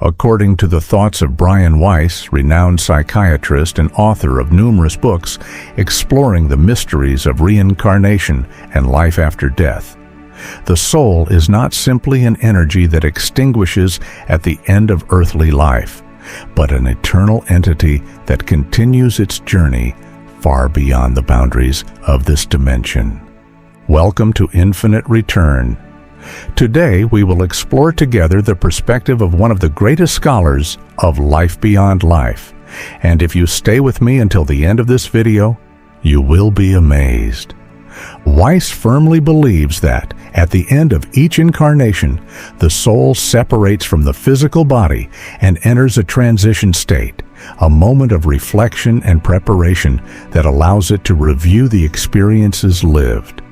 According to the thoughts of Brian Weiss, renowned psychiatrist and author of numerous books exploring the mysteries of reincarnation and life after death, the soul is not simply an energy that extinguishes at the end of earthly life, but an eternal entity that continues its journey far beyond the boundaries of this dimension. Welcome to Infinite Return. Today, we will explore together the perspective of one of the greatest scholars of life beyond life. And if you stay with me until the end of this video, you will be amazed. Weiss firmly believes that, at the end of each incarnation, the soul separates from the physical body and enters a transition state, a moment of reflection and preparation that allows it to review the experiences lived.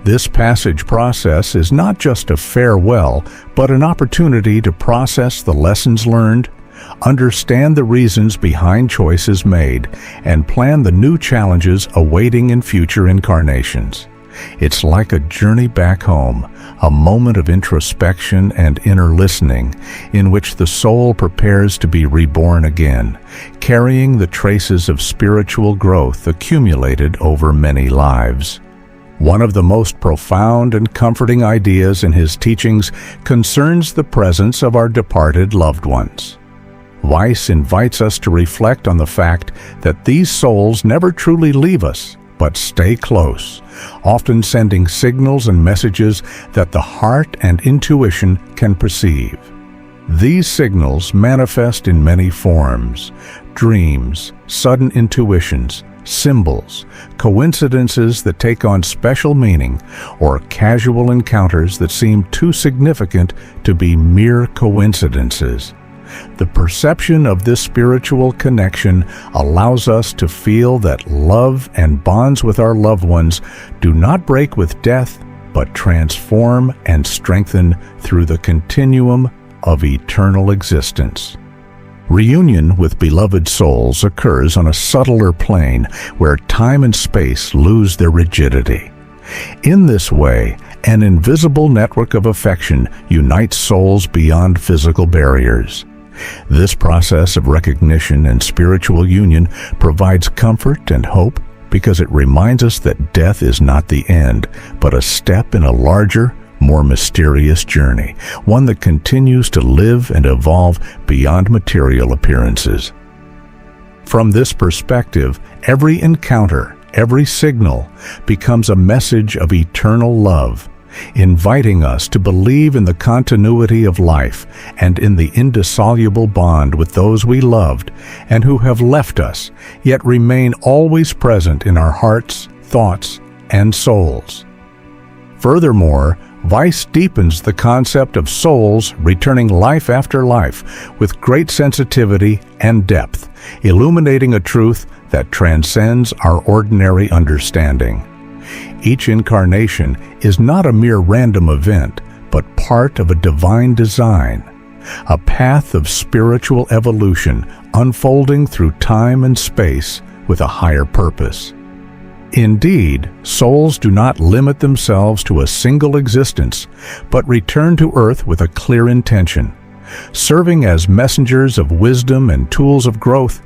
This passage process is not just a farewell, but an opportunity to process the lessons learned, understand the reasons behind choices made, and plan the new challenges awaiting in future incarnations. It's like a journey back home, a moment of introspection and inner listening in which the soul prepares to be reborn again, carrying the traces of spiritual growth accumulated over many lives. One of the most profound and comforting ideas in his teachings concerns the presence of our departed loved ones. Weiss invites us to reflect on the fact that these souls never truly leave us, but stay close, often sending signals and messages that the heart and intuition can perceive. These signals manifest in many forms: dreams, sudden intuitions, symbols, coincidences that take on special meaning, or casual encounters that seem too significant to be mere coincidences. The perception of this spiritual connection allows us to feel that love and bonds with our loved ones do not break with death, but transform and strengthen through the continuum of eternal existence. Reunion with beloved souls occurs on a subtler plane where time and space lose their rigidity. In this way, an invisible network of affection unites souls beyond physical barriers. This process of recognition and spiritual union provides comfort and hope because it reminds us that death is not the end, but a step in a larger, more mysterious journey, one that continues to live and evolve beyond material appearances. From this perspective, every encounter, every signal becomes a message of eternal love, inviting us to believe in the continuity of life and in the indissoluble bond with those we loved and who have left us, yet remain always present in our hearts, thoughts, and souls. Furthermore, Weiss deepens the concept of souls returning life after life with great sensitivity and depth, illuminating a truth that transcends our ordinary understanding. Each incarnation is not a mere random event, but part of a divine design, a path of spiritual evolution unfolding through time and space with a higher purpose. Indeed, souls do not limit themselves to a single existence, but return to Earth with a clear intention, serving as messengers of wisdom and tools of growth,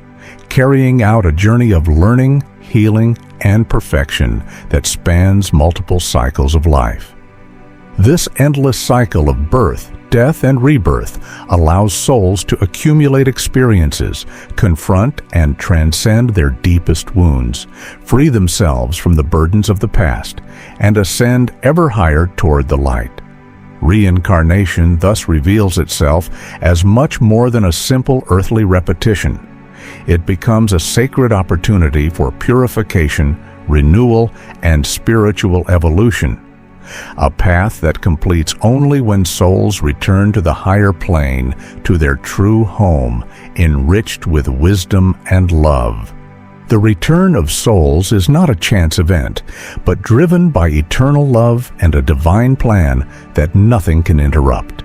carrying out a journey of learning, healing, and perfection that spans multiple cycles of life. This endless cycle of birth, death, and rebirth allows souls to accumulate experiences, confront and transcend their deepest wounds, free themselves from the burdens of the past, and ascend ever higher toward the light. Reincarnation thus reveals itself as much more than a simple earthly repetition. It becomes a sacred opportunity for purification, renewal, and spiritual evolution, a path that completes only when souls return to the higher plane, to their true home, enriched with wisdom and love. The return of souls is not a chance event, but driven by eternal love and a divine plan that nothing can interrupt.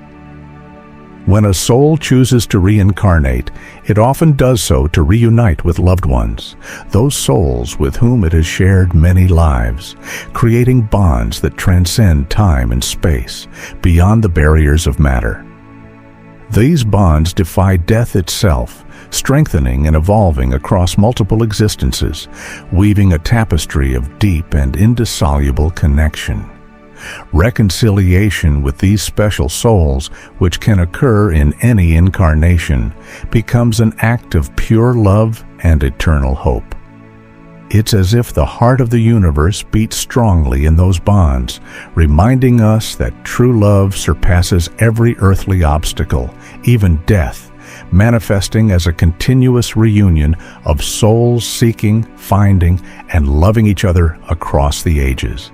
When a soul chooses to reincarnate, it often does so to reunite with loved ones, those souls with whom it has shared many lives, creating bonds that transcend time and space, beyond the barriers of matter. These bonds defy death itself, strengthening and evolving across multiple existences, weaving a tapestry of deep and indissoluble connection. Reconciliation with these special souls, which can occur in any incarnation, becomes an act of pure love and eternal hope. It's as if the heart of the universe beats strongly in those bonds, reminding us that true love surpasses every earthly obstacle, even death, manifesting as a continuous reunion of souls seeking, finding, and loving each other across the ages.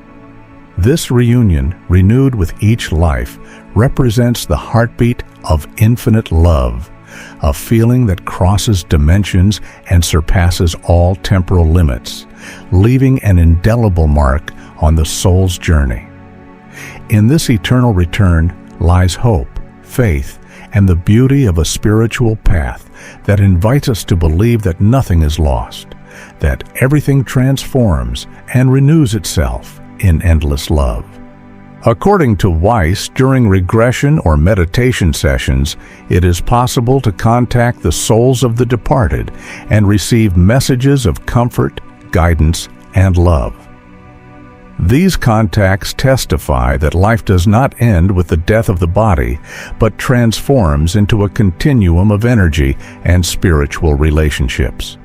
This reunion, renewed with each life, represents the heartbeat of infinite love, a feeling that crosses dimensions and surpasses all temporal limits, leaving an indelible mark on the soul's journey. In this eternal return lies hope, faith, and the beauty of a spiritual path that invites us to believe that nothing is lost, that everything transforms and renews itself in endless love. According to Weiss, during regression or meditation sessions, it is possible to contact the souls of the departed and receive messages of comfort, guidance, and love. These contacts testify that life does not end with the death of the body, but transforms into a continuum of energy and spiritual relationships.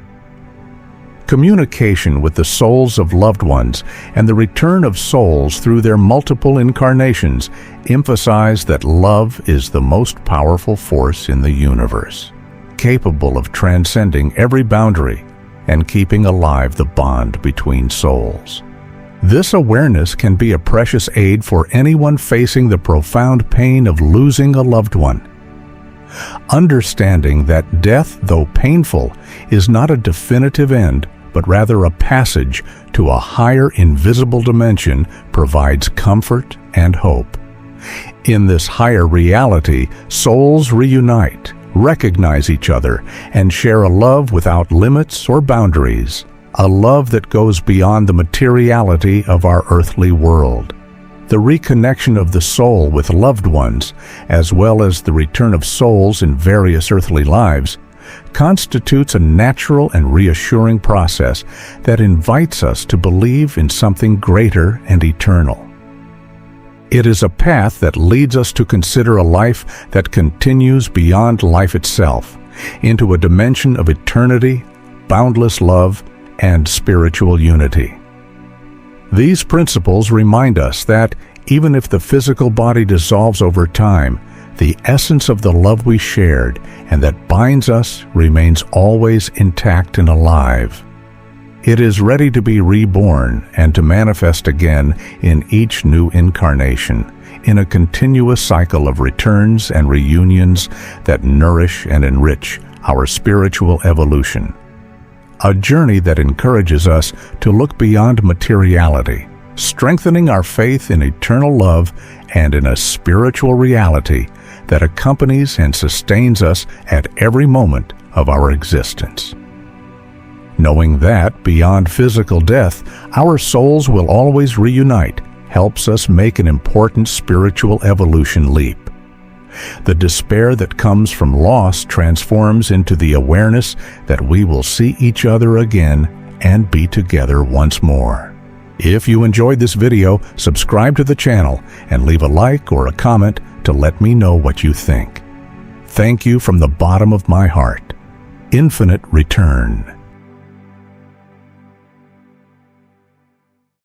Communication with the souls of loved ones and the return of souls through their multiple incarnations emphasize that love is the most powerful force in the universe, capable of transcending every boundary and keeping alive the bond between souls. This awareness can be a precious aid for anyone facing the profound pain of losing a loved one. Understanding that death, though painful, is not a definitive end, but rather a passage to a higher invisible dimension, provides comfort and hope. In this higher reality, souls reunite, recognize each other, and share a love without limits or boundaries, a love that goes beyond the materiality of our earthly world. The reconnection of the soul with loved ones, as well as the return of souls in various earthly lives, constitutes a natural and reassuring process that invites us to believe in something greater and eternal. It is a path that leads us to consider a life that continues beyond life itself, into a dimension of eternity, boundless love, and spiritual unity. These principles remind us that, even if the physical body dissolves over time, the essence of the love we shared and that binds us remains always intact and alive. It is ready to be reborn and to manifest again in each new incarnation, in a continuous cycle of returns and reunions that nourish and enrich our spiritual evolution. A journey that encourages us to look beyond materiality, strengthening our faith in eternal love and in a spiritual reality that accompanies and sustains us at every moment of our existence. Knowing that, beyond physical death, our souls will always reunite, helps us make an important spiritual evolution leap. The despair that comes from loss transforms into the awareness that we will see each other again and be together once more. If you enjoyed this video, subscribe to the channel and leave a like or a comment to let me know what you think. Thank you from the bottom of my heart. Infinite return.